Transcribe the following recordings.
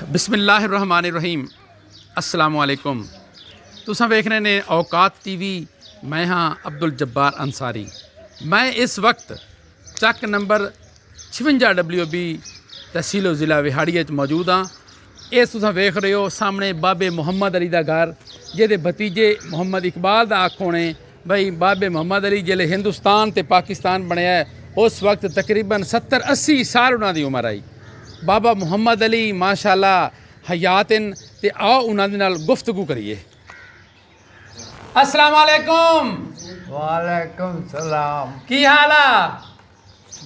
बिस्मिल्लाहिर्रहमानिर्रहीम अस्सलामुअलैकुम। तुसां वेख रहे ने औकात टीवी। मैं हाँ अब्दुल जब्बार अंसारी। मैं इस वक्त चक नंबर 56 WB तहसीलो ज़िला विहाड़िया मौजूद हाँ। ये तुसां वेख रहे हो सामने बाबे मुहम्मद अली का घर, जिहदे भतीजे मुहम्मद इकबाल का आख होने बई बाबे मुहम्मद अली जिले हिंदुस्तान ते पाकिस्तान बनया है, उस वक्त तकरीबन 70-80 साल उन्होंने उम्र आई। बाबा मुहम्मद अली माशाअल्लाह हयातिन ते आओ उन्होंने नाल गुफ्तगू करिए। अस्सलाम वालेकुम। वालेकुम सलाम। की हाल आ?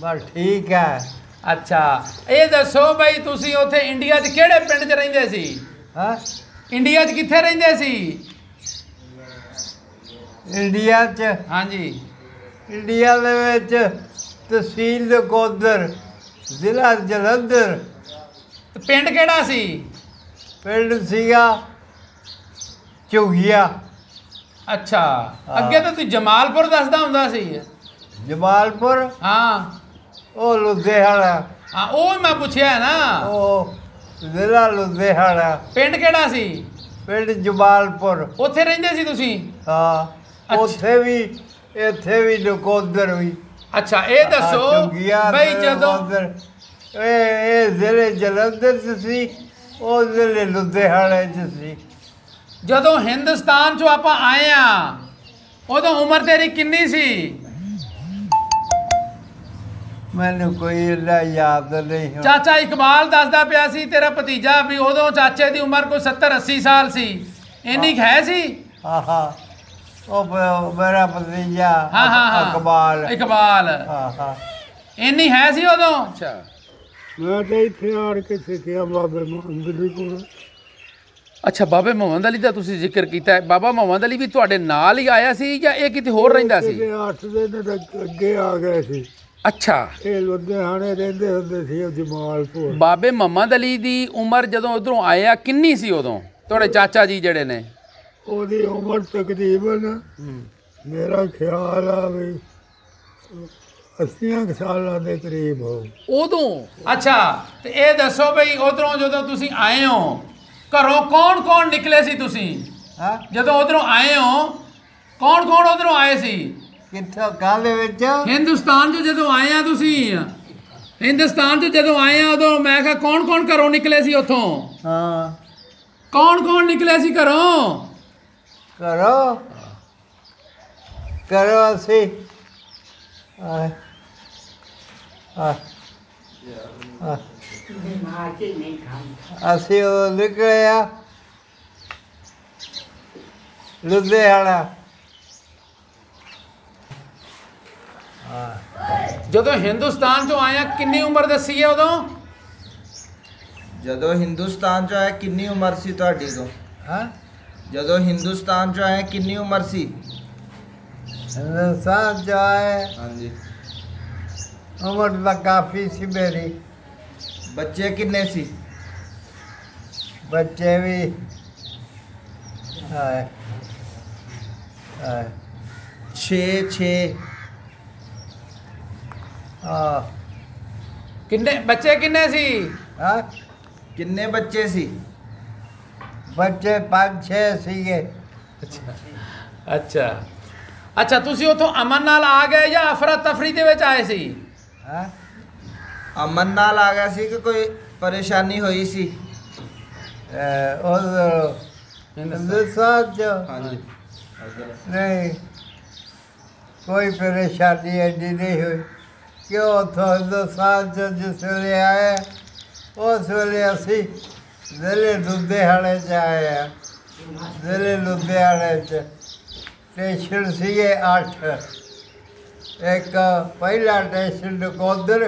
बस ठीक है। अच्छा ये दसो भाई तुसी उथे इंडिया च केड़े पिंड च रहिंदे सी? हाँ इंडिया च कित्थे रहिंदे सी? इंडिया च हाँ जी। इंडिया दे विच तहसील नकोदर जिला जलंधर पिंड केड़ा सी? पिंड सीगा चुगिया। अच्छा अगे तो तू जमालपुर दसदा हुंदा सी। जमालपुर हाँ ओ लुधियाना। हाँ ओ मैं पूछया है ना। ओ जिला लुधियाना। पिंड केड़ा सी? पिंड जमालपुर। उत्थे रहिंदे सी तुसी? हाँ अच्छा। उत्थे भी इत्थे भी नकोदर भी। अच्छा ये दसो भाई जदों ए जिले जलंधर च सी, ओ जिले लुधियाने च सी। जदों हिंदुस्तान चो आपां आए आ उदों उम्र तेरी किन्नी सी? मैनू कोई इन्ना याद नहीं। चाचा इकबाल दसदा पिया सी तेरा भतीजा भी उदों चाचे दी उम्र कोई 70-80 साल सी, इन्नी है सी? हाँ हाँ ओ मेरा भतीजा हाँ हाँ हाँ इकबाल। इकबाल हाँ हाँ इन्नी है सी उदों? अच्छा मैं तो इत्थे आड़ के सीखिया बाबे मुहम्मद अली कोल। अच्छा बाबे मुहम्मद अली का तुसीं जिक्र कीता है। बाबा मुहम्मद अली भी तुहाडे नाल ही आया सी या ये किते होर रहिंदा सी? 8 दिन अगे आ गए सी। अच्छा ये लुधियाने रहिंदे हुंदे सी जमालपुर। बाबे मुहम्मद अली दी उम्र जदों उधरों आया किन्नी सी उदों तुहाडे चाचा जी जिहड़े ने? ओदी उम्र तकरीबन मेरा ख्याल आ भी 80 सालों के करीब हो उदों। अच्छा तो ये दसो भाई उधरों जदों तुसीं आए हो घरों कौन कौन निकले सी तुसीं? हाँ जदों उधरों आए हो कौन कौन उधरों आए सी? कित्थों काले विच हिंदुस्तान चो जदों आए हैं तुसीं, हिंदुस्तान चो जदों आए हैं उदों मैं कहा कौन कौन घरों निकले सी उथों? हाँ कौन कौन निकले सी घरों? करो करो असी असी निकले आ लुधियाना। जदों हिंदुस्तान चो आए हैं किन्नी उम्र दसी है उदों? जदों हिंदुस्तान चो आए किन्नी उम्र सी तुहाडी को? हाँ जदों हिंदुस्तान चो आए किन्नी उम्र सी? हिंदुस्तान जो आए हाँ जी। उम्र तो काफ़ी सी मेरी। बच्चे किन्ने सी? बच्चे भी आए आए 6 हाँ किन्ने बच्चे किन्ने सी? हाँ किन्ने बच्चे सी? बच्चे 5-6 सीगे। अच्छा अच्छा अच्छा तुसी उथों अमन नाल आ गए या अफरा तफरी दे विच आए सी? हाँ अमन नाल आ गया सी कि कोई परेशानी हुई सी? उधर हिंदुस्तान जो हाँ जी। नहीं कोई परेशानी ऐसी नहीं हुई। क्यों तो हिंदुस्तान जो जिस वेले आए उस वेले असी जिले लुधियाने च आए हैं। जिले लुधियाने च स्टेशन सीगे 8। एक पहला स्टेशन नकोदर,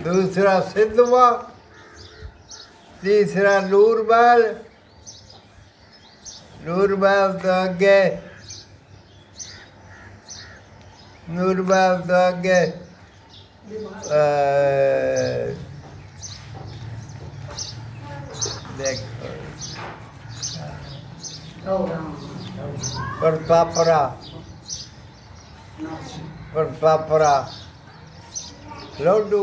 दूसरा सिद्धवा, तीसरा नूरमहल, नूरमहल तो आगे नूरमहल तो आगे देखो प्रतापरा प्रतापरा लड्डू